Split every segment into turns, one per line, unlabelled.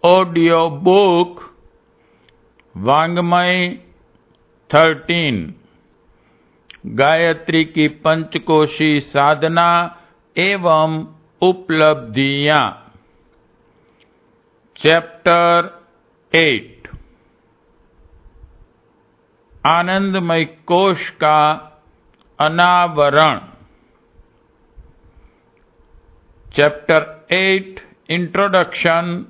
Audio book वांग्मय 13 Gayatri की पंचकोशी साधना एवं उपलब्धियां। चैप्टर 8 आनंदमय कोश का अनावरण। चैप्टर 8 इंट्रोडक्शन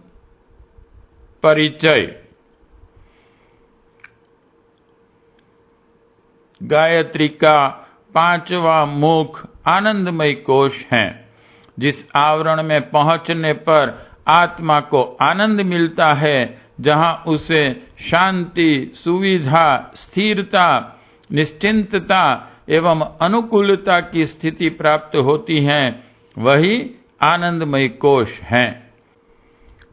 परिचय। गायत्री का पांचवा मुख आनंदमय कोश है, जिस आवरण में पहुंचने पर आत्मा को आनंद मिलता है, जहां उसे शांति, सुविधा, स्थिरता, निश्चिंतता एवं अनुकूलता की स्थिति प्राप्त होती है, वही आनंदमय कोश है।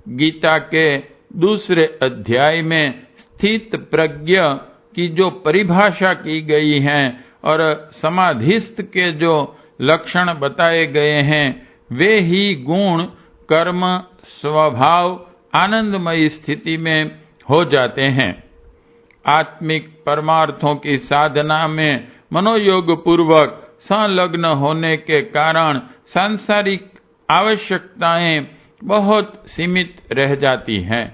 गीता के दूसरे अध्याय में स्थित प्रज्ञ की जो परिभाषा की गई है और समाधिस्थ के जो लक्षण बताए गए हैं, वे ही गुण, कर्म, स्वभाव आनंदमयी स्थिति में हो जाते हैं। आत्मिक परमार्थों की साधना में मनोयोग पूर्वक संलग्न होने के कारण सांसारिक आवश्यकताएं बहुत सीमित रह जाती हैं।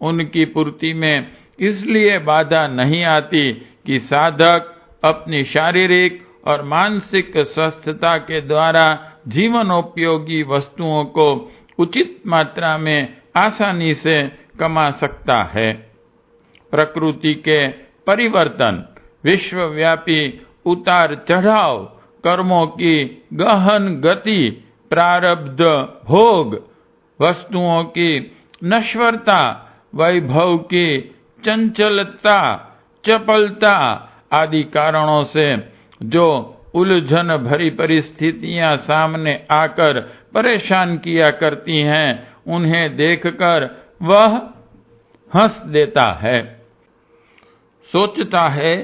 उनकी पूर्ति में इसलिए बाधा नहीं आती कि साधक अपनी शारीरिक और मानसिक स्वस्थता के द्वारा जीवनोपयोगी वस्तुओं को उचित मात्रा में आसानी से कमा सकता है। प्रकृति के परिवर्तन, विश्वव्यापी उतार चढ़ाव, कर्मों की गहन गति, प्रारब्ध भोग, वस्तुओं की नश्वरता, वैभव की चंचलता, चपलता आदि कारणों से जो उलझन भरी परिस्थितियां सामने आकर परेशान किया करती हैं, उन्हें देखकर वह हंस देता है। सोचता है,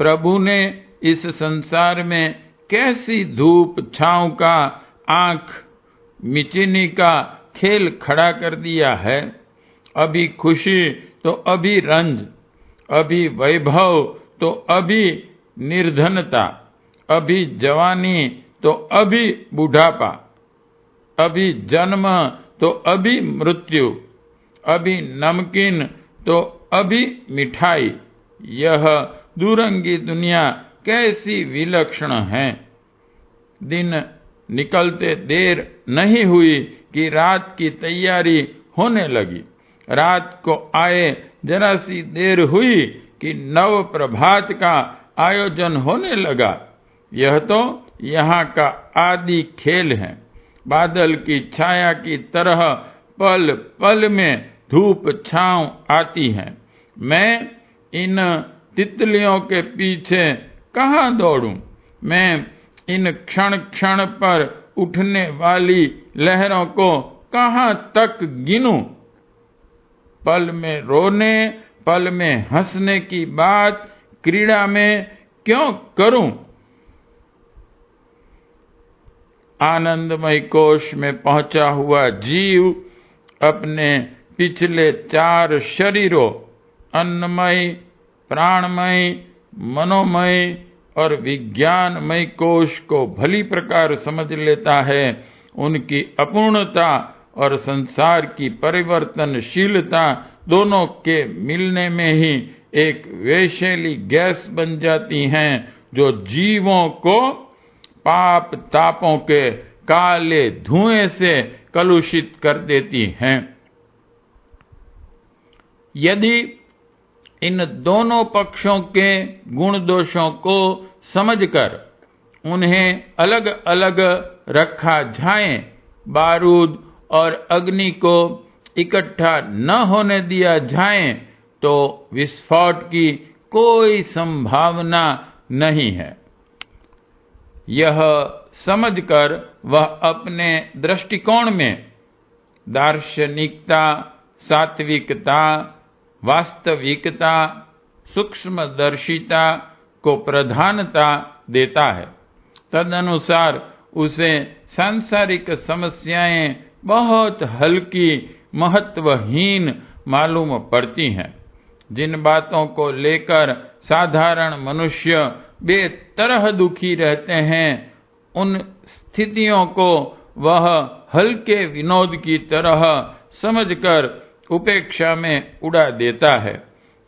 प्रभु ने इस संसार में कैसी धूप छांव का, आंख मिचनी का खेल खड़ा कर दिया है। अभी खुशी तो अभी रंज, अभी वैभव तो अभी निर्धनता, अभी जवानी तो अभी बुढ़ापा, अभी जन्म तो अभी मृत्यु, अभी नमकीन तो अभी मिठाई। यह दुरंगी दुनिया कैसी विलक्षण है। दिन निकलते देर नहीं हुई कि रात की तैयारी होने लगी। रात को आए जरा सी देर हुई कि नव प्रभात का आयोजन होने लगा। यह तो यहाँ का आदि खेल है। बादल की छाया की तरह पल पल में धूप छांव आती है। मैं इन तितलियों के पीछे कहाँ दौड़ूं? मैं इन क्षण क्षण पर उठने वाली लहरों को कहाँ तक गिनूं? पल में रोने, पल में हंसने की बात क्रीड़ा में क्यों करूं? आनंदमय कोश में पहुंचा हुआ जीव अपने पिछले 4 शरीरों अन्नमय, प्राणमय, मनोमय और विज्ञानमय कोश को भली प्रकार समझ लेता है। उनकी अपूर्णता और संसार की परिवर्तनशीलता दोनों के मिलने में ही एक वैशेली गैस बन जाती हैं, जो जीवों को पाप तापों के काले धुएं से कलुषित कर देती हैं। यदि इन दोनों पक्षों के गुण दोषों को समझकर उन्हें अलग अलग रखा जाए, बारूद और अग्नि को इकट्ठा न होने दिया जाए, तो विस्फोट की कोई संभावना नहीं है। यह समझकर वह अपने दृष्टिकोण में दार्शनिकता, सात्विकता, वास्तविकता, सूक्ष्मदर्शिता को प्रधानता देता है। तदनुसार उसे सांसारिक समस्याएं बहुत हल्की महत्वहीन मालूम पड़ती हैं। जिन बातों को लेकर साधारण मनुष्य बेतरह दुखी रहते हैं, उन स्थितियों को वह हल्के विनोद की तरह समझकर उपेक्षा में उड़ा देता है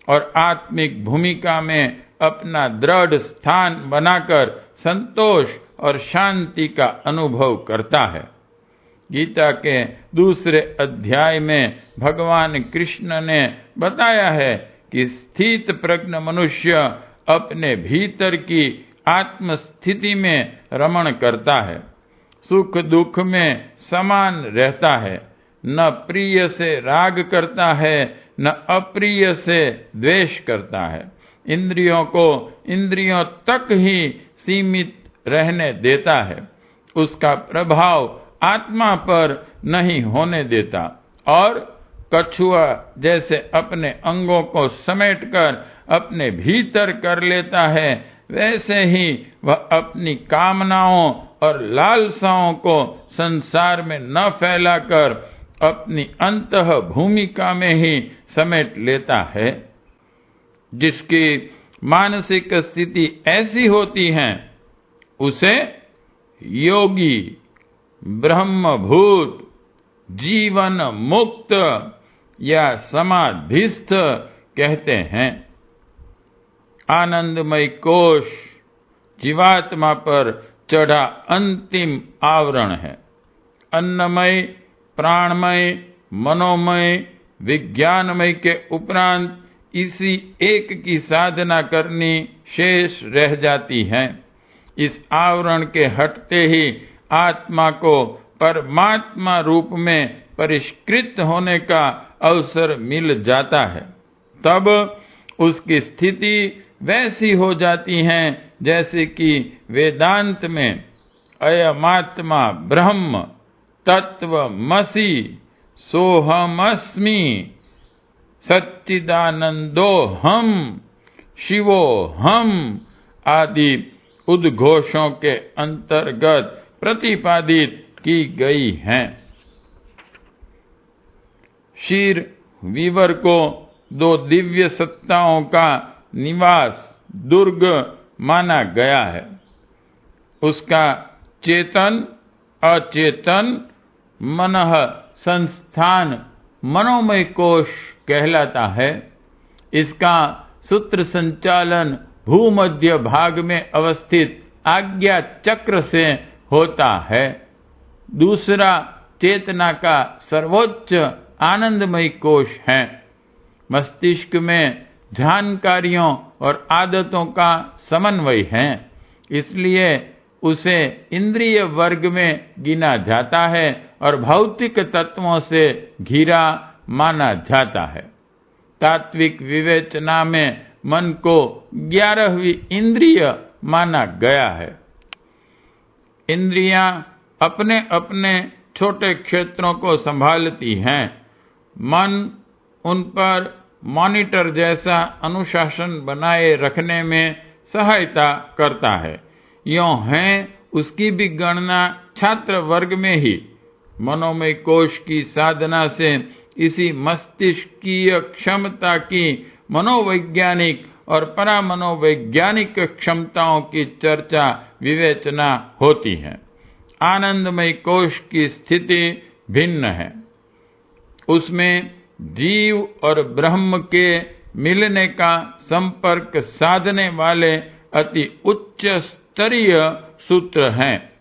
और आत्मिक भूमिका में अपना दृढ़ स्थान बनाकर संतोष और शांति का अनुभव करता है। गीता के दूसरे अध्याय में भगवान कृष्ण ने बताया है कि स्थित प्रज्ञ मनुष्य अपने भीतर की आत्म स्थिति में रमण करता है, सुख दुख में समान रहता है, न प्रिय से राग करता है, न अप्रिय से द्वेष करता है, इंद्रियों को इंद्रियों तक ही सीमित रहने देता है, उसका प्रभाव आत्मा पर नहीं होने देता और कछुआ जैसे अपने अंगों को समेटकर अपने भीतर कर लेता है, वैसे ही वह अपनी कामनाओं और लालसाओं को संसार में न फैलाकर अपनी अंतः भूमिका में ही समेट लेता है। जिसकी मानसिक स्थिति ऐसी होती है, उसे योगी, ब्रह्मभूत, जीवन मुक्त या समाधिस्थ कहते हैं। आनंदमय कोश जीवात्मा पर चढ़ा अंतिम आवरण है। अन्नमय, प्राणमय, मनोमय, विज्ञानमय के उपरांत इसी एक की साधना करनी शेष रह जाती है। इस आवरण के हटते ही आत्मा को परमात्मा रूप में परिष्कृत होने का अवसर मिल जाता है। तब उसकी स्थिति वैसी हो जाती है जैसे कि वेदांत में अयमात्मा ब्रह्म, तत्वमसि, सोहमस्मि, सच्चिदानंदोहम, शिवोहम आदि उद्घोषों के अंतर्गत प्रतिपादित की गई हैं। क्षीर वीवर को दो दिव्य सत्ताओं का निवास दुर्ग माना गया है। उसका चेतन अचेतन मनः संस्थान मनोमय कोश कहलाता है। इसका सूत्र संचालन भूमध्य भाग में अवस्थित आज्ञा चक्र से होता है। दूसरा चेतना का सर्वोच्च आनंदमय कोश है। मस्तिष्क में जानकारियों और आदतों का समन्वय है, इसलिए उसे इंद्रिय वर्ग में गिना जाता है और भौतिक तत्वों से घिरा माना जाता है। तात्विक विवेचना में मन को 11वीं इंद्रिय माना गया है। इंद्रियां अपने अपने छोटे क्षेत्रों को संभालती हैं। मन उन पर मॉनिटर जैसा अनुशासन बनाए रखने में सहायता करता है। यों है उसकी भी गणना छात्र वर्ग में ही मनोमय कोश की साधना से इसी मस्तिष्कीय क्षमता की मनोवैज्ञानिक और परामनोवैज्ञानिक क्षमताओं की चर्चा विवेचना होती है। आनंदमय कोश की स्थिति भिन्न है। उसमें जीव और ब्रह्म के मिलने का संपर्क साधने वाले अति उच्च स्तरीय सूत्र हैं।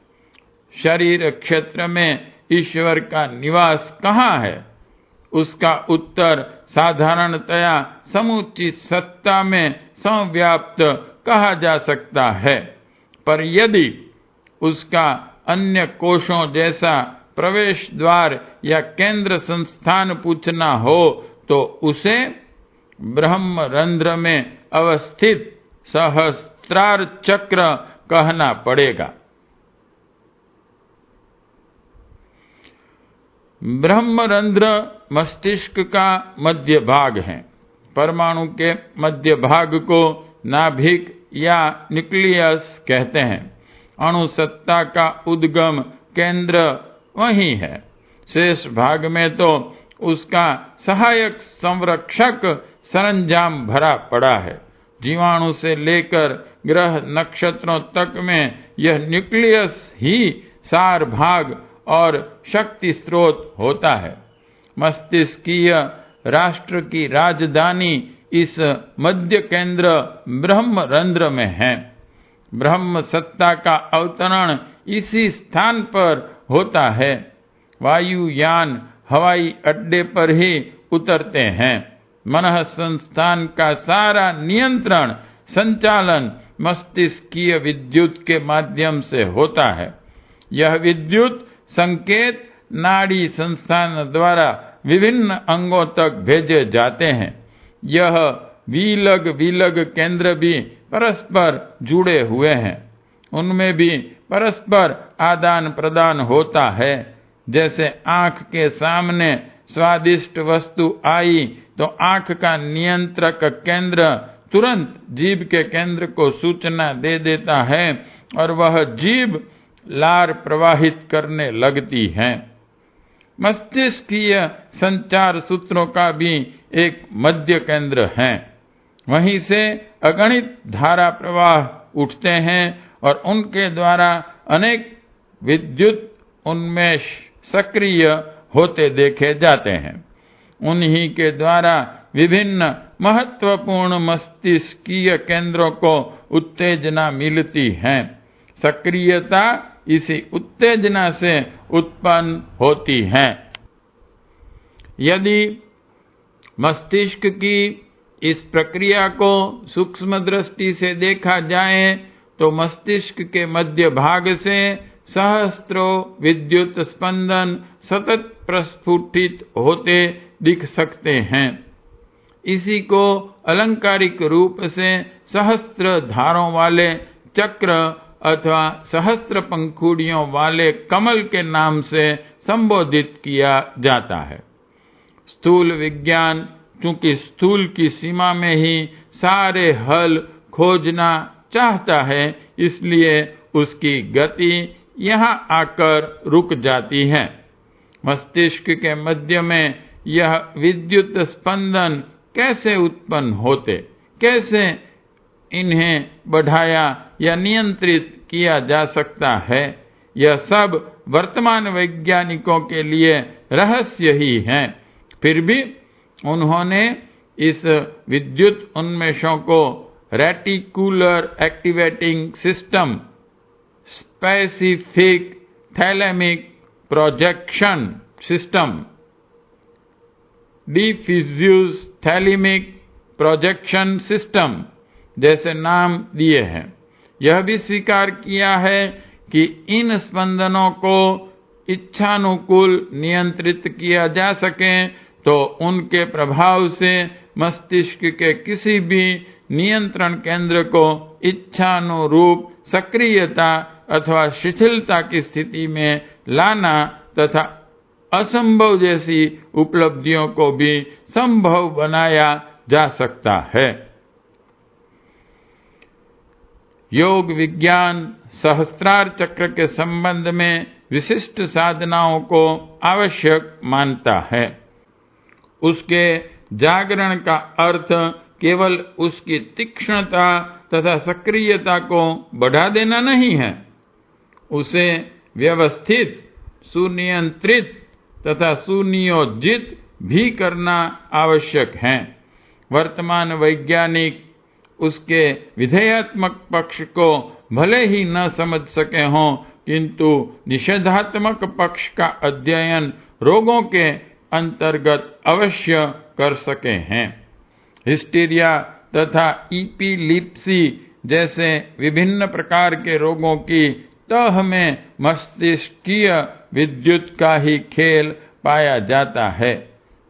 शरीर क्षेत्र में ईश्वर का निवास कहाँ है? उसका उत्तर साधारणतया समुचित सत्ता में संव्याप्त कहा जा सकता है, पर यदि उसका अन्य कोशों जैसा प्रवेश द्वार या केंद्र संस्थान पूछना हो तो उसे ब्रह्मरंध्र में अवस्थित सहस्त्रार चक्र कहना पड़ेगा। ब्रह्मरंध्र मस्तिष्क का मध्य भाग है। परमाणु के मध्य भाग को नाभिक या न्यूक्लियस कहते हैं। अणुसत्ता का उद्गम केंद्र वही है। शेष भाग में तो उसका सहायक संरक्षक सरंजाम भरा पड़ा है। जीवाणु से लेकर ग्रह नक्षत्रों तक में यह न्यूक्लियस ही सार भाग और शक्ति स्रोत होता है। मस्तिष्कीय राष्ट्र की राजधानी इस मध्य केंद्र ब्रह्म रंध्र में है। ब्रह्म सत्ता का अवतरण इसी स्थान पर होता है। वायुयान हवाई अड्डे पर ही उतरते हैं। मनः संस्थान का सारा नियंत्रण संचालन मस्तिष्कीय विद्युत के माध्यम से होता है। यह विद्युत संकेत नाड़ी संस्थान द्वारा विभिन्न अंगों तक भेजे जाते हैं। यह विलग केंद्र भी परस्पर जुड़े हुए हैं। उनमें भी परस्पर आदान प्रदान होता है। जैसे आंख के सामने स्वादिष्ट वस्तु आई तो आंख का नियंत्रक केंद्र तुरंत जीभ के केंद्र को सूचना दे देता है और वह जीभ लार प्रवाहित करने लगती है। मस्तिष्कीय संचार सूत्रों का भी एक मध्य केंद्र है। वहीं से अगणित धारा प्रवाह उठते हैं और उनके द्वारा अनेक विद्युत उन्मेष सक्रिय होते देखे जाते हैं। उन्हीं के द्वारा विभिन्न महत्वपूर्ण मस्तिष्कीय केंद्रों को उत्तेजना मिलती है। सक्रियता इसी उत्तेजना से उत्पन्न होती है। यदि मस्तिष्क की इस प्रक्रिया को सूक्ष्म दृष्टि से देखा जाए तो मस्तिष्क के मध्य भाग से सहस्त्रों विद्युत स्पंदन सतत प्रस्फुटित होते दिख सकते हैं। इसी को अलंकारिक रूप से सहस्त्र धारों वाले चक्र अथवा सहस्त्र पंखुड़ियों वाले कमल के नाम से संबोधित किया जाता है। स्थूल विज्ञान चूंकि स्थूल की सीमा में ही सारे हल खोजना चाहता है, इसलिए उसकी गति यहाँ आकर रुक जाती है। मस्तिष्क के मध्य में यह विद्युत स्पंदन कैसे उत्पन्न होते, कैसे इन्हें बढ़ाया या नियंत्रित किया जा सकता है, यह सब वर्तमान वैज्ञानिकों के लिए रहस्य ही है। फिर भी उन्होंने इस विद्युत उन्मेषों को reticular activating system, specific thalamic projection system, diffuse thalamic projection system जैसे नाम दिए हैं। यह भी स्वीकार किया है कि इन स्पंदनों को इच्छानुकूल नियंत्रित किया जा सके तो उनके प्रभाव से मस्तिष्क के किसी भी नियंत्रण केंद्र को इच्छानुरूप सक्रियता अथवा शिथिलता की स्थिति में लाना तथा असंभव जैसी उपलब्धियों को भी संभव बनाया जा सकता है। योग विज्ञान सहस्त्रार चक्र के संबंध में विशिष्ट साधनाओं को आवश्यक मानता है। उसके जागरण का अर्थ केवल उसकी तीक्ष्णता तथा सक्रियता को बढ़ा देना नहीं है, उसे व्यवस्थित, सुनियंत्रित तथा सुनियोजित भी करना आवश्यक है। वर्तमान वैज्ञानिक उसके विधेयात्मक पक्ष को भले ही न समझ सके हों, किंतु निषेधात्मक पक्ष का अध्ययन रोगों के अंतर्गत अवश्य कर सके हैं। हिस्टीरिया तथा इपिलिप्सी जैसे विभिन्न प्रकार के रोगों की तह में मस्तिष्कीय विद्युत का ही खेल पाया जाता है।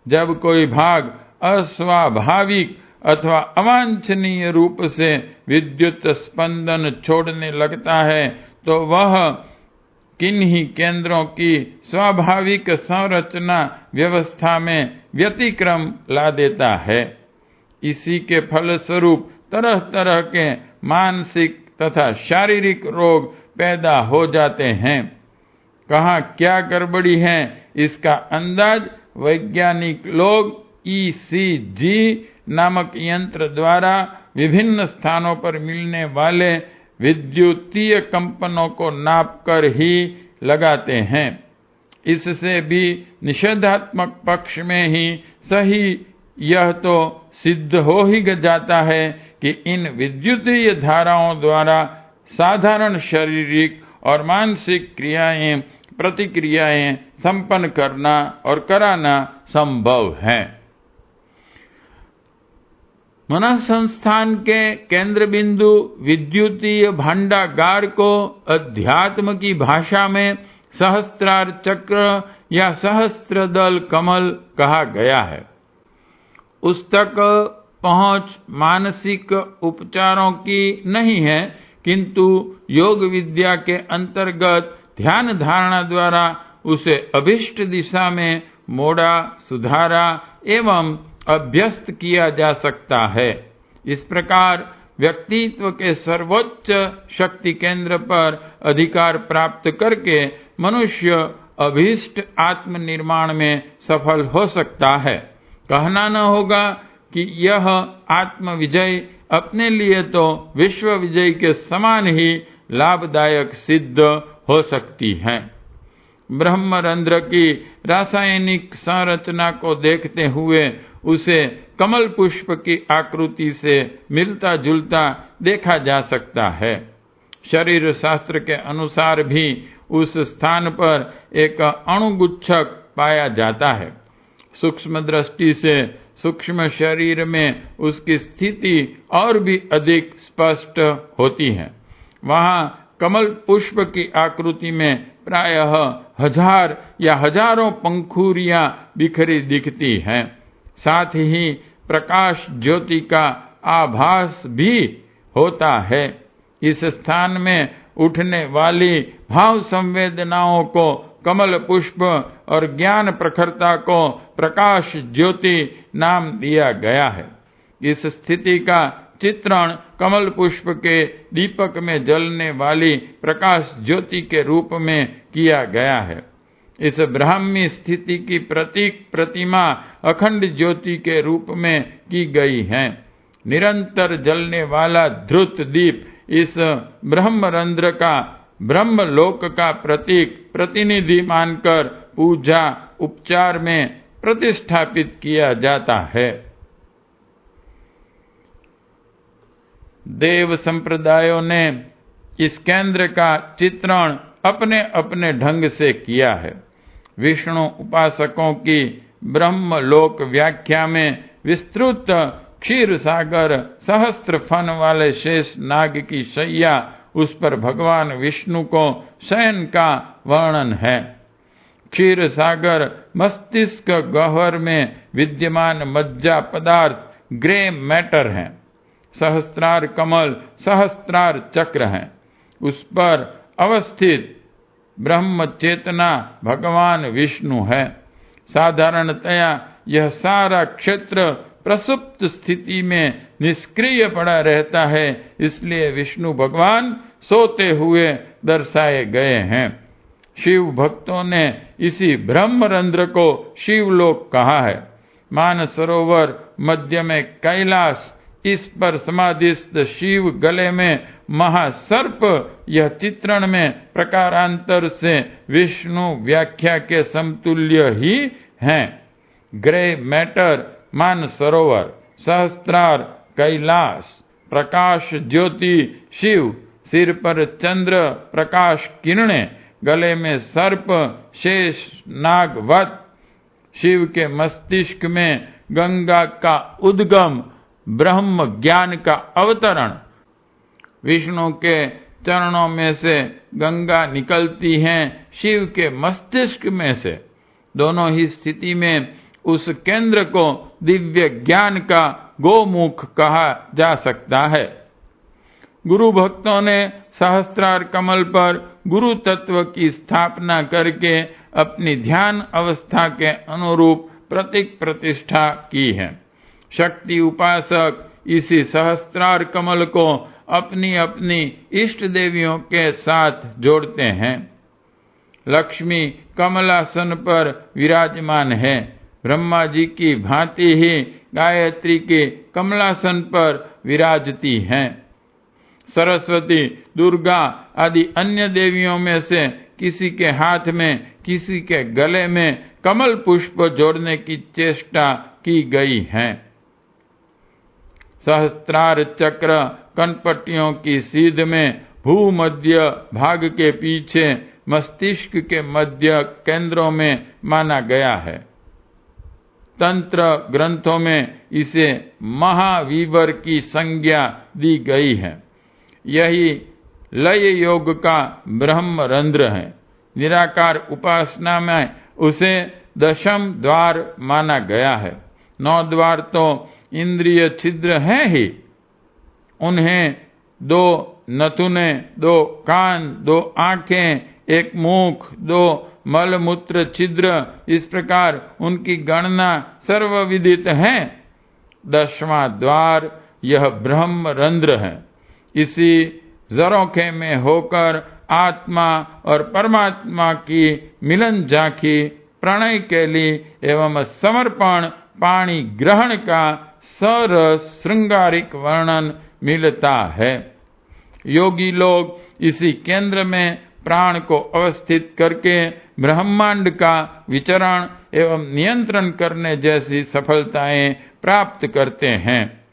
जब कोई भाग अस्वाभाविक अथवा अवांछनीय रूप से विद्युत स्पंदन छोड़ने लगता है तो वह किन्हीं केंद्रों की स्वाभाविक संरचना व्यवस्था में व्यतिक्रम ला देता है। इसी के फलस्वरूप तरह तरह के मानसिक तथा शारीरिक रोग पैदा हो जाते हैं। कहाँ क्या गड़बड़ी है, इसका अंदाज वैज्ञानिक लोग ECG नामक यंत्र द्वारा विभिन्न स्थानों पर मिलने वाले विद्युतीय कंपनों को नापकर ही लगाते हैं। इससे भी निषेधात्मक पक्ष में ही सही यह तो सिद्ध हो ही जाता है कि इन विद्युतीय धाराओं द्वारा साधारण शारीरिक और मानसिक क्रियाएं प्रतिक्रियाएं संपन्न करना और कराना संभव है। मनःसंस्थान के केंद्र बिंदु विद्युतीय भांडागार को अध्यात्म की भाषा में सहस्त्रार चक्र या सहस्त्रदल कमल कहा गया है। उस तक पहुंच मानसिक उपचारों की नहीं है, किंतु योग विद्या के अंतर्गत ध्यान धारणा द्वारा उसे अभिष्ट दिशा में मोड़ा, सुधारा एवं अभ्यस्त किया जा सकता है। इस प्रकार व्यक्तित्व के सर्वोच्च शक्ति केंद्र पर अधिकार प्राप्त करके मनुष्य अभीष्ट आत्म निर्माण में सफल हो सकता है। कहना न होगा कि यह आत्म विजय अपने लिए तो विश्व विजय के समान ही लाभदायक सिद्ध हो सकती है। ब्रह्मरंध्र की रासायनिक संरचना को देखते हुए उसे कमल पुष्प की आकृति से मिलता जुलता देखा जा सकता है। शरीर शास्त्र के अनुसार भी उस स्थान पर एक अणुगुच्छक पाया जाता है। सूक्ष्म दृष्टि से सूक्ष्म शरीर में उसकी स्थिति और भी अधिक स्पष्ट होती है। वहां कमल पुष्प की आकृति में प्रायः 1000 या हजारों पंखुड़ियां बिखरी दिखती हैं। साथ ही प्रकाश ज्योति का आभास भी होता है। इस स्थान में उठने वाली भाव संवेदनाओं को कमल पुष्प और ज्ञान प्रखरता को प्रकाश ज्योति नाम दिया गया है। इस स्थिति का चित्रण कमल पुष्प के दीपक में जलने वाली प्रकाश ज्योति के रूप में किया गया है। इस ब्राह्मी स्थिति की प्रतीक प्रतिमा अखंड ज्योति के रूप में की गई है। निरंतर जलने वाला ध्रुत दीप इस ब्रह्मरंध्र का ब्रह्मलोक का प्रतीक प्रतिनिधि मानकर पूजा उपचार में प्रतिष्ठापित किया जाता है। देव संप्रदायों ने इस केंद्र का चित्रण अपने अपने ढंग से किया है। विष्णु उपासकों की ब्रह्मलोक व्याख्या में विस्तृत क्षीर सागर सहस्त्र फन वाले शेष नाग की शैया, उस पर भगवान विष्णु को शयन का वर्णन है। क्षीर सागर मस्तिष्क गह्वर में विद्यमान मज्जा पदार्थ ग्रे मैटर है। सहस्त्रार कमल सहस्त्रार चक्र है। उस पर अवस्थित ब्रह्म चेतना भगवान विष्णु है। साधारणतया यह सारा क्षेत्र प्रसुप्त स्थिति में निष्क्रिय पड़ा रहता है, इसलिए विष्णु भगवान सोते हुए दर्शाए गए हैं। शिव भक्तों ने इसी ब्रह्मरंध्र को शिवलोक कहा है। मानसरोवर मध्य में कैलाश, इस पर समाधिस्थ शिव गले में महासर्प, यह चित्रण में प्रकारांतर से विष्णु व्याख्या के समतुल्य ही हैं। ग्रे मैटर मानसरोवर, सहस्त्रार कैलाश, प्रकाश ज्योति शिव, सिर पर चंद्र प्रकाश किरणें, गले में सर्प शेष नागवत, शिव के मस्तिष्क में गंगा का उद्गम, ब्रह्म ज्ञान का अवतरण। विष्णु के चरणों में से गंगा निकलती हैं, शिव के मस्तिष्क में से। दोनों ही स्थिति में उस केंद्र को दिव्य ज्ञान का गोमुख कहा जा सकता है। गुरु भक्तों ने सहस्त्रार कमल पर गुरु तत्व की स्थापना करके अपनी ध्यान अवस्था के अनुरूप प्रतीक प्रतिष्ठा की है। शक्ति उपासक इसी सहस्त्रार कमल को अपनी अपनी इष्ट देवियों के साथ जोड़ते हैं। लक्ष्मी कमलासन पर विराजमान है। ब्रह्मा जी की भांति ही गायत्री के कमलासन पर विराजती हैं। सरस्वती, दुर्गा आदि अन्य देवियों में से किसी के हाथ में, किसी के गले में कमल पुष्प जोड़ने की चेष्टा की गई है। सहस्त्रार चक्र कनपट्टियों की सीध में भूमध्य भाग के पीछे मस्तिष्क के मध्य केंद्रों में माना गया है। तंत्र ग्रंथों में इसे महावीवर की संज्ञा दी गई है। यही लय योग का ब्रह्म रंध्र है। निराकार उपासना में उसे दशम द्वार माना गया है। 9 द्वार तो इंद्रिय छिद्र हैं ही, उन्हें 2 नथुने, 2 कान, 2 आंखें, 1 मुख, 2 मलमूत्र छिद्र, इस प्रकार उनकी गणना सर्वविदित है। 10वां द्वार यह ब्रह्म रंध्र है। इसी जरोखे में होकर आत्मा और परमात्मा की मिलन झांकी, प्रणय के लिए एवं समर्पण पाणी ग्रहण का सरस श्रृंगारिक वर्णन मिलता है। योगी लोग इसी केंद्र में प्राण को अवस्थित करके ब्रह्मांड का विचरण एवं नियंत्रण करने जैसी सफलताएं प्राप्त करते हैं।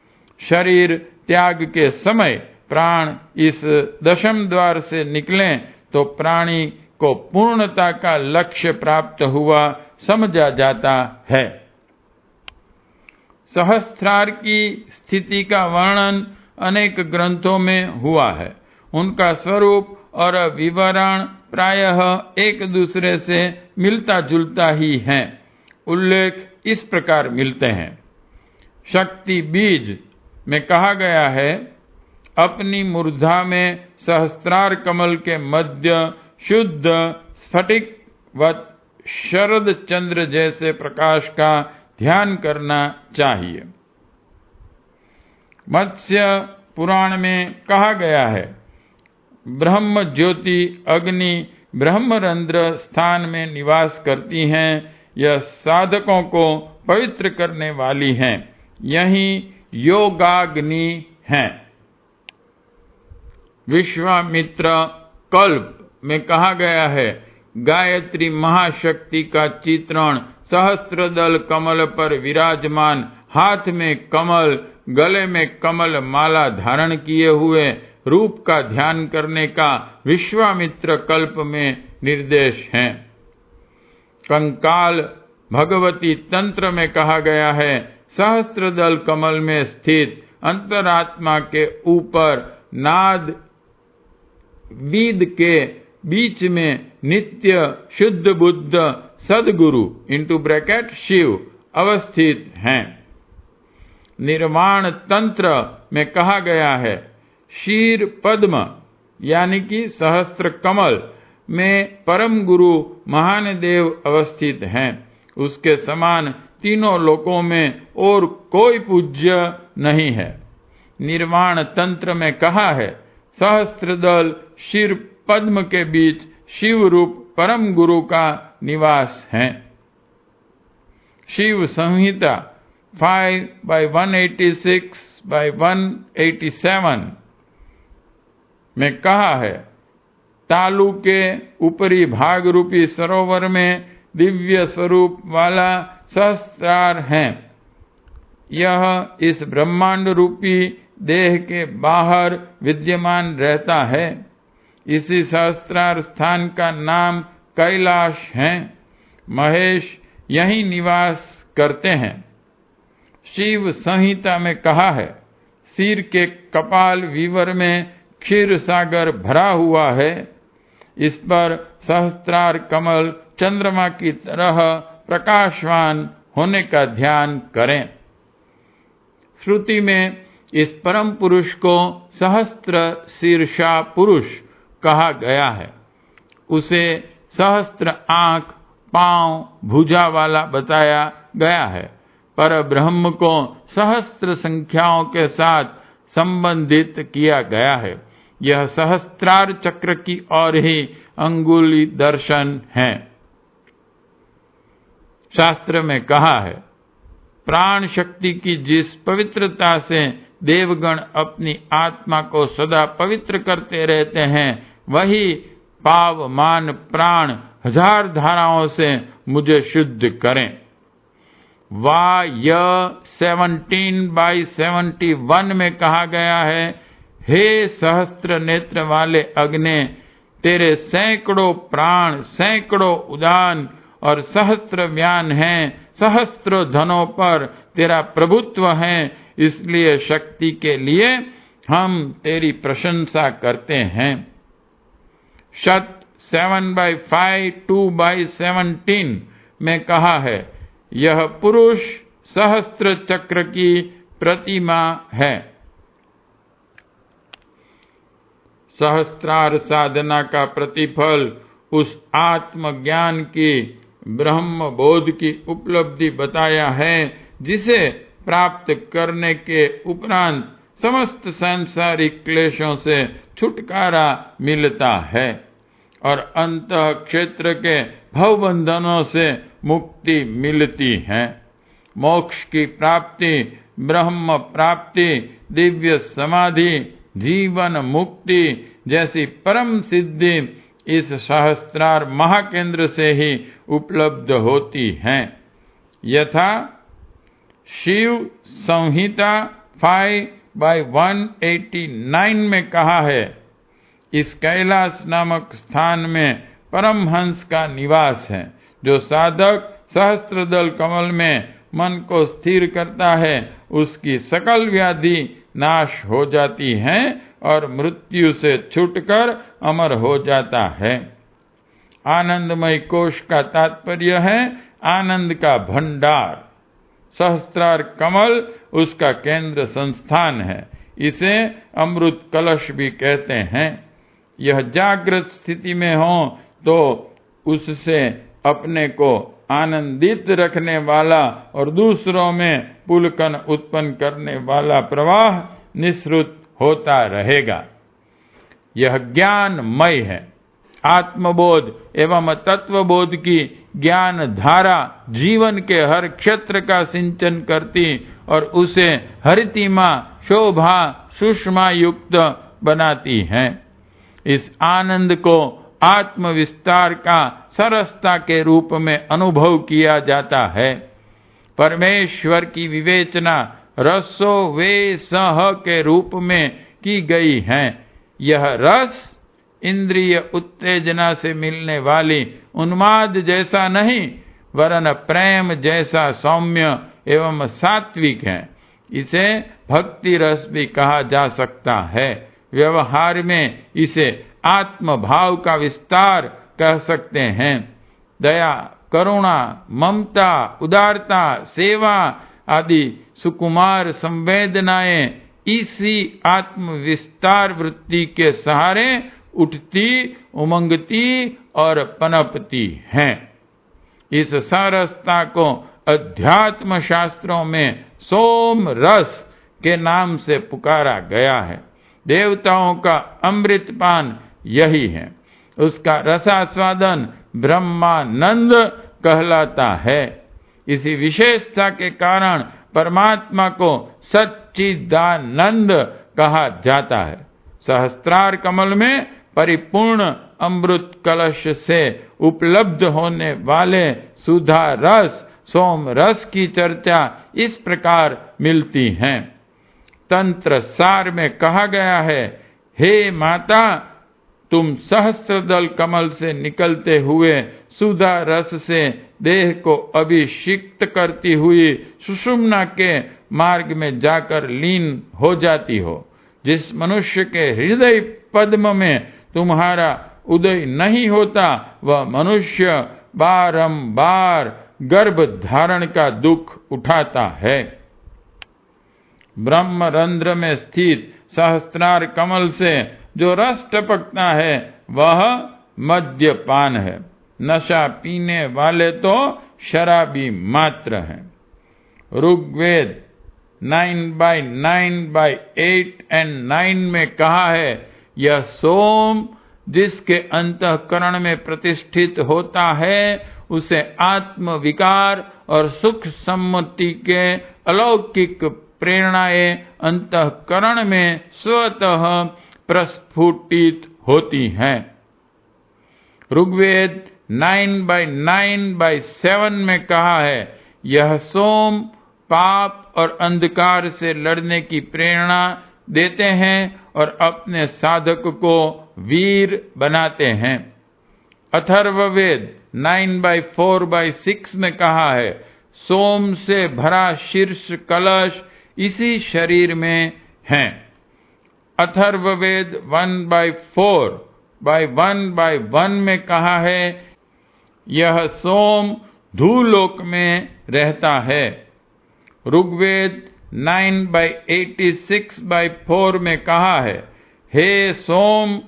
शरीर त्याग के समय प्राण इस दशम द्वार से निकलें तो प्राणी को पूर्णता का लक्ष्य प्राप्त हुआ समझा जाता है। सहस्त्रार की स्थिति का वर्णन अनेक ग्रंथों में हुआ है। उनका स्वरूप और विवरण प्रायः एक दूसरे से मिलता जुलता ही है। उल्लेख इस प्रकार मिलते हैं। शक्ति बीज में कहा गया है, अपनी मूर्धा में सहस्त्रार कमल के मध्य शुद्ध स्फटिक वत शरद चंद्र जैसे प्रकाश का ध्यान करना चाहिए। मत्स्य पुराण में कहा गया है, ब्रह्म ज्योति अग्नि ब्रह्मरंध्र स्थान में निवास करती हैं। यह साधकों को पवित्र करने वाली हैं। यही योगाग्नि हैं। विश्वामित्र कल्प में कहा गया है, गायत्री महाशक्ति का चित्रण सहस्त्रदल कमल पर विराजमान, हाथ में कमल, गले में कमल माला धारण किए हुए रूप का ध्यान करने का विश्वामित्र कल्प में निर्देश है। कंकाल भगवती तंत्र में कहा गया है, सहस्त्रदल कमल में स्थित अंतरात्मा के ऊपर नाद वीद के बीच में नित्य शुद्ध बुद्ध सदगुरु (शिव) अवस्थित हैं। निर्वाण तंत्र में कहा गया है, शीर पद्म यानी कि सहस्त्र कमल में परम गुरु महान देव अवस्थित हैं। उसके समान तीनों लोकों में और कोई पूज्य नहीं है। निर्वाण तंत्र में कहा है, सहस्त्रदल शीर पद्म के बीच शिव रूप परम गुरु का निवास है। शिव संहिता 5/186/187 में कहा है, तालु के ऊपरी भाग रूपी सरोवर में दिव्य स्वरूप वाला सहस्त्रार है। यह इस ब्रह्मांड रूपी देह के बाहर विद्यमान रहता है। इसी सहस्त्रार स्थान का नाम कैलाश है। महेश यहीं निवास करते हैं। शिव संहिता में कहा है, सिर के कपाल विवर में क्षीर सागर भरा हुआ है। इस पर सहस्त्रार कमल चंद्रमा की तरह प्रकाशवान होने का ध्यान करें। श्रुति में इस परम पुरुष को सहस्त्र शीर्षा पुरुष कहा गया है। उसे सहस्त्र आंख, पांव, भुजा वाला बताया गया है। पर ब्रह्म को सहस्त्र संख्याओं के साथ संबंधित किया गया है। यह सहस्त्रार चक्र की ओर ही अंगुली दर्शन है। शास्त्र में कहा है, प्राण शक्ति की जिस पवित्रता से देवगण अपनी आत्मा को सदा पवित्र करते रहते हैं, वही पावमान प्राण 1000 धाराओं से मुझे शुद्ध करें। वाय 17/71 में कहा गया है, हे सहस्त्र नेत्र वाले अग्नि, तेरे सैकड़ों प्राण, सैकड़ों उदान और सहस्त्र व्यान हैं, सहस्त्रों धनों पर तेरा प्रभुत्व है, इसलिए शक्ति के लिए हम तेरी प्रशंसा करते हैं। शत 7/5 2/17 में कहा है, यह पुरुष सहस्त्र चक्र की प्रतिमा है। सहस्त्रार साधना का प्रतिफल उस आत्मज्ञान की ब्रह्म बोध की उपलब्धि बताया है, जिसे प्राप्त करने के उपरांत समस्त सांसारिक क्लेशों से छुटकारा मिलता है और अंतः क्षेत्र के भवबंधनों से मुक्ति मिलती है। मोक्ष की प्राप्ति, ब्रह्म प्राप्ति, दिव्य समाधि, जीवन मुक्ति जैसी परम सिद्धि इस सहस्त्रार महाकेंद्र से ही उपलब्ध होती हैं। यथा शिव संहिता 5/189 में कहा है, इस कैलाश नामक स्थान में परमहंस का निवास है। जो साधक सहस्त्रदल कमल में मन को स्थिर करता है, उसकी सकल व्याधि नाश हो जाती है और मृत्यु से छूटकर अमर हो जाता है। आनंदमय कोश का तात्पर्य है आनंद का भंडार। सहस्त्रार कमल उसका केंद्र संस्थान है। इसे अमृत कलश भी कहते हैं। यह जागृत स्थिति में हो तो उससे अपने को आनंदित रखने वाला और दूसरों में पुलकन उत्पन्न करने वाला प्रवाह निःसृत होता रहेगा। यह ज्ञानमय है। आत्मबोध एवं तत्वबोध की ज्ञान धारा जीवन के हर क्षेत्र का सिंचन करती और उसे हरितिमा, शोभा, सुषमा युक्त बनाती है। इस आनंद को आत्म विस्तार का सरसता के रूप में अनुभव किया जाता है। परमेश्वर की विवेचना रसो वे सह के रूप में की गई है। यह रस इंद्रिय उत्तेजना से मिलने वाली उन्माद जैसा नहीं, वरन प्रेम जैसा सौम्य एवं सात्विक है। इसे भक्ति रस भी कहा जा सकता है। व्यवहार में इसे आत्म भाव का विस्तार कह सकते हैं। दया, करुणा, ममता, उदारता, सेवा आदि सुकुमार संवेदनाएं इसी आत्म विस्तार वृत्ति के सहारे उठती, उमंगती और पनपती हैं। इस सरसता को अध्यात्म शास्त्रों में सोम रस के नाम से पुकारा गया है। देवताओं का अमृतपान यही है। उसका रसास्वादन ब्रह्मानंद कहलाता है। इसी विशेषता के कारण परमात्मा को सच्चिदानंद कहा जाता है। सहस्त्रार कमल में परिपूर्ण अमृत कलश से उपलब्ध होने वाले सुधा रस, सोम रस की चर्चा इस प्रकार मिलती है। तंत्र सार में कहा गया है, हे माता, तुम सहस्त्रदल कमल से निकलते हुए सुधा रस से देह को अभिषिक्त करती हुई सुषुम्ना के मार्ग में जाकर लीन हो जाती हो। जिस मनुष्य के हृदय पद्म में तुम्हारा उदय नहीं होता, वह मनुष्य बारंबार गर्भ धारण का दुख उठाता है। ब्रह्म रंध्र में स्थित सहस्त्रार कमल से जो रस टपकता है, वह मद्यपान है। नशा पीने वाले तो शराबी मात्र हैं। ऋग्वेद 9/9/8 और 9 में कहा है, यह सोम जिसके अंतःकरण में प्रतिष्ठित होता है, उसे आत्म विकार और सुख सम्मति के अलौकिक प्रेरणाएं अंतःकरण में स्वतः प्रस्फुटित होती हैं। ऋग्वेद 9:9-7 में कहा है, यह सोम पाप और अंधकार से लड़ने की प्रेरणा देते हैं और अपने साधक को वीर बनाते हैं। अथर्ववेद 9:4-6 में कहा है, सोम से भरा शीर्ष कलश इसी शरीर में है। अथर्ववेद 1/4/1/1 में कहा है, यह सोम धूलोक में रहता है। ऋग्वेद 9/86/4 में कहा है, हे सोम,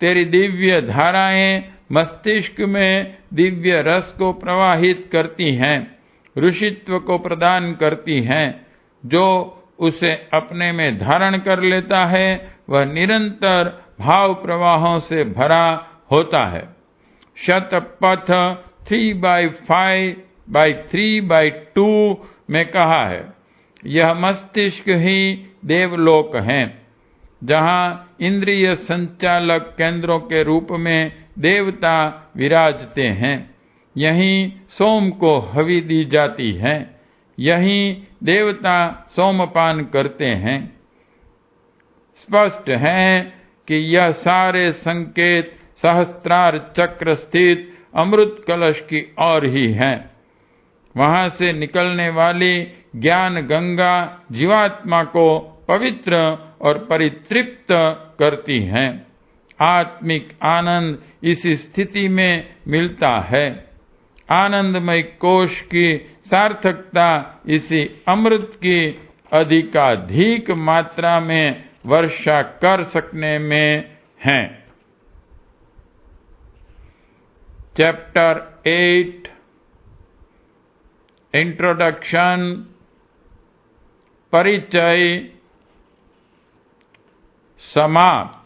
तेरी दिव्य धाराएं मस्तिष्क में दिव्य रस को प्रवाहित करती हैं, ऋषित्व को प्रदान करती हैं। जो उसे अपने में धारण कर लेता है वह निरंतर भाव प्रवाहों से भरा होता है। शतपथ 3/5/3/2 में कहा है, यह मस्तिष्क ही देवलोक है, जहां इंद्रिय संचालक केंद्रों के रूप में देवता विराजते हैं। यहीं सोम को हवि दी जाती है, यहीं देवता सोमपान करते हैं। स्पष्ट है कि यह सारे संकेत सहस्त्रार चक्र स्थित अमृत कलश की ओर ही हैं। वहां से निकलने वाली ज्ञान गंगा जीवात्मा को पवित्र और परितृप्त करती है। आत्मिक आनंद इस स्थिति में मिलता है। आनंदमय कोश की सार्थकता इसी अमृत की अधिकाधिक मात्रा में वर्षा कर सकने में है। चैप्टर 8 इंट्रोडक्शन परिचय समाप्त।